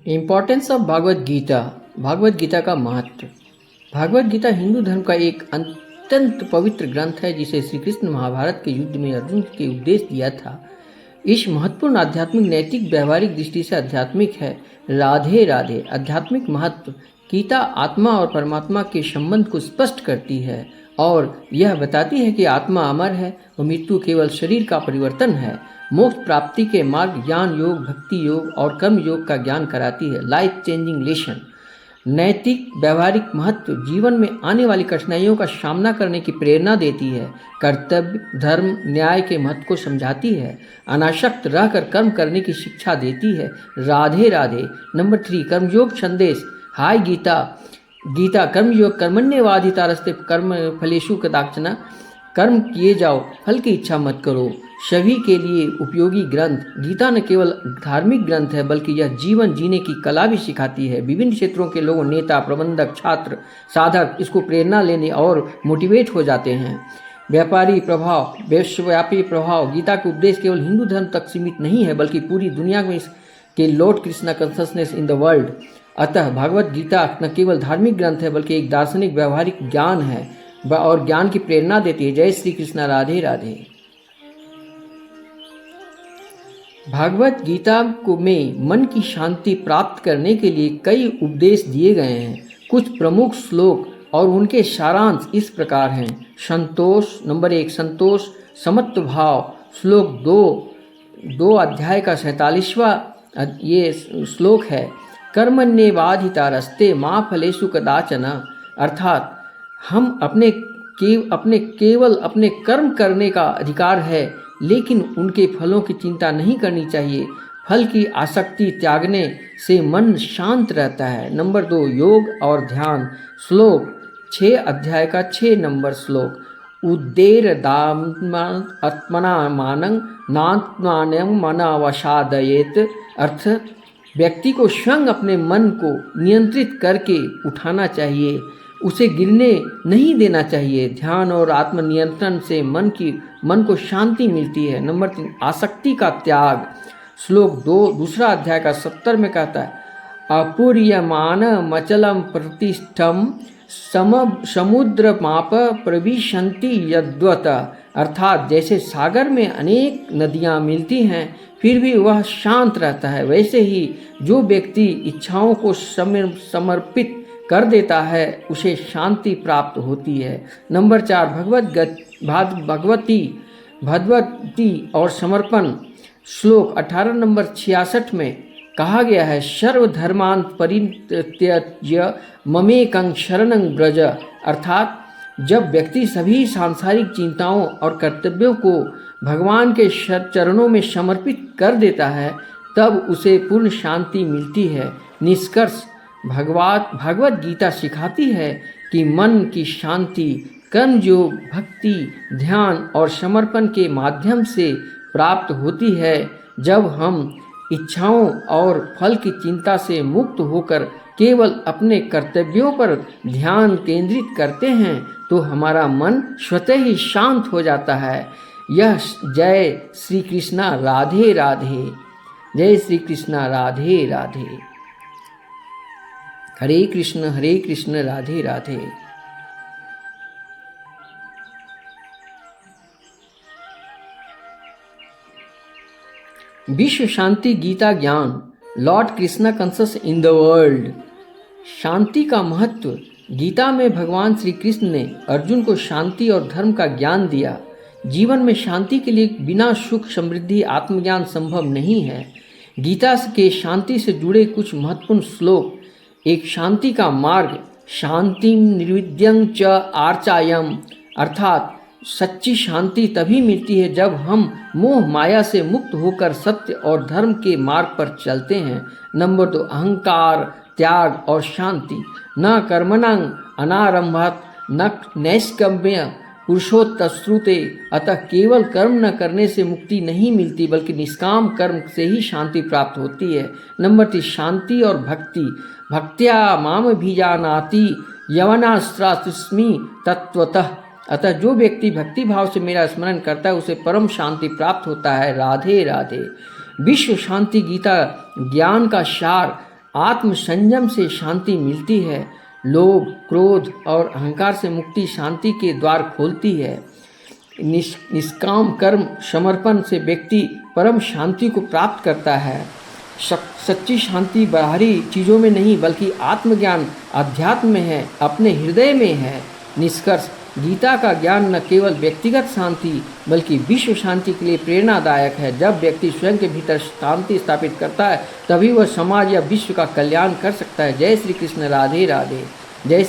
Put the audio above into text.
Importance of Bhagavad Gita. Bhagavad Gita का महत्व। भगवद गीता हिंदू धर्म का एक अत्यंत पवित्र ग्रंथ है जिसे श्री कृष्ण महाभारत के युद्ध में अर्जुन के उपदेश दिया था। इस महत्वपूर्ण आध्यात्मिक नैतिक व्यवहारिक दृष्टि से आध्यात्मिक है। राधे राधे। आध्यात्मिक महत्व। गीता आत्मा और परमात्मा के संबंध को स्पष्ट करती है और यह बताती है कि आत्मा अमर है और मृत्यु केवल शरीर का परिवर्तन है। मोक्ष प्राप्ति के मार्ग ज्ञान योग, भक्ति योग और कर्म योग का ज्ञान कराती है। Life changing lesson. नैतिक व्यवहारिक महत्व। जीवन में आने वाली कठिनाइयों का सामना करने की प्रेरणा देती है। कर्तव्य धर्म न्याय के महत्व को समझाती है। अनासक्त रहकर कर्म करने की शिक्षा देती है। राधे राधे। नंबर 3 कर्मयोग संदेश। हाय गीता। गीता कर्मयोग कर्मण्येवाधिकारस्ते कर्म फलेषु कदाचन। कर्म किए जाओ, फल की इच्छा मत करो। सभी के लिए उपयोगी ग्रंथ। गीता न केवल धार्मिक ग्रंथ है बल्कि यह जीवन जीने की कला भी सिखाती है। विभिन्न क्षेत्रों के लोग, नेता, प्रबंधक, छात्र, साधक इसको प्रेरणा लेने और मोटिवेट हो जाते हैं। व्यापारी प्रभाव, विश्वव्यापी प्रभाव। गीता के उपदेश केवल हिंदू धर्म तक सीमित नहीं है बल्कि पूरी दुनिया में के Lord Krishna consciousness in the world. अतः भगवत गीता न केवल धार्मिक ग्रंथ है बल्कि एक दार्शनिक व्यवहारिक ज्ञान है और ज्ञान की प्रेरणा देती है। जय श्री कृष्णा। राधे राधे। भागवत गीता को में मन की शांति प्राप्त करने के लिए कई उपदेश दिए गए हैं। कुछ प्रमुख श्लोक और उनके सारांश इस प्रकार हैं। संतोष। नंबर 1 संतोष समत्व भाव। श्लोक 2 अध्याय का 47वां ये श्लोक है। कर्मण्येवाधिकारस्ते मा फलेषु कदाचन। अर्थात हम अपने केवल अपने कर्म करने का अधिकार है लेकिन उनके फलों की चिंता नहीं करनी चाहिए। फल की आसक्ति त्यागने से मन शांत रहता है। नंबर 2 योग और ध्यान। श्लोक 6 अध्याय का 6 नंबर श्लोक। उद्देर आत्मना मानं नात्मानं मनावसादयेत। अर्थ व्यक्ति को स्वयं अपने मन को नियंत्रित करके उठाना चाहिए, उसे गिरने नहीं देना चाहिए। ध्यान और आत्मनियंत्रण से मन को शांति मिलती है। नंबर 3 आसक्ति का त्याग। श्लोक 2 अध्याय का 70 में कहता है। अपूर्यमान मचलम प्रतिष्ठम समुद्र माप प्रविशन्ति यद्वत। अर्थात जैसे सागर में अनेक नदियाँ मिलती हैं फिर भी वह शांत रहता है, वैसे ही जो व्यक्ति इच्छाओं को समर्पित कर देता है उसे शांति प्राप्त होती है। नंबर 4 भगवती और समर्पण। श्लोक 18 नंबर 66 में कहा गया है। सर्वधर्मान् परित्यज्य ममेकं शरणं व्रज। अर्थात जब व्यक्ति सभी सांसारिक चिंताओं और कर्तव्यों को भगवान के चरणों में समर्पित कर देता है तब उसे पूर्ण शांति मिलती है। निष्कर्ष भगवत गीता सिखाती है कि मन की शांति कर्मयोग, भक्ति, ध्यान और समर्पण के माध्यम से प्राप्त होती है। जब हम इच्छाओं और फल की चिंता से मुक्त होकर केवल अपने कर्तव्यों पर ध्यान केंद्रित करते हैं तो हमारा मन स्वतः ही शांत हो जाता है। यह जय श्री कृष्णा। राधे राधे। जय श्री कृष्णा। राधे राधे। हरे कृष्ण राधे राधे। विश्व शांति गीता ज्ञान। Lord Krishna conscious in the world. शांति का महत्व। गीता में भगवान श्री कृष्ण ने अर्जुन को शांति और धर्म का ज्ञान दिया। जीवन में शांति के लिए बिना सुख समृद्धि आत्मज्ञान संभव नहीं है। गीता के शांति से जुड़े कुछ महत्वपूर्ण श्लोक। एक शांति का मार्ग। शांतिं निर्विद्यं च आर्चायम। अर्थात सच्ची शांति तभी मिलती है जब हम मोह माया से मुक्त होकर सत्य और धर्म के मार्ग पर चलते हैं। नंबर 2 अहंकार त्याग और शांति। न कर्मणं अनारंभात् न नैष्कर्म्य पुरुषोत्तश्रुते। अतः केवल कर्म न करने से मुक्ति नहीं मिलती बल्कि निष्काम कर्म से ही शांति प्राप्त होती है। नंबर 3 शांति और भक्ति। भक्त्या माम भिजानाति यवनास्त्रास्मि तत्वतः। अतः जो व्यक्ति भक्ति भाव से मेरा स्मरण करता है उसे परम शांति प्राप्त होता है। राधे राधे। विश्व शांति गीता ज्ञान का सार। आत्म संयम से शांति मिलती है। लोभ, क्रोध और अहंकार से मुक्ति शांति के द्वार खोलती है। निष्काम कर्म समर्पण से व्यक्ति परम शांति को प्राप्त करता है। सच्ची शांति बाहरी चीज़ों में नहीं बल्कि आत्मज्ञान अध्यात्म में है, अपने हृदय में है। निष्कर्ष, गीता का ज्ञान न केवल व्यक्तिगत शांति बल्कि विश्व शांति के लिए प्रेरणादायक है। जब व्यक्ति स्वयं के भीतर शांति स्थापित करता है तभी वह समाज या विश्व का कल्याण कर सकता है। जय श्री कृष्ण। राधे राधे। जय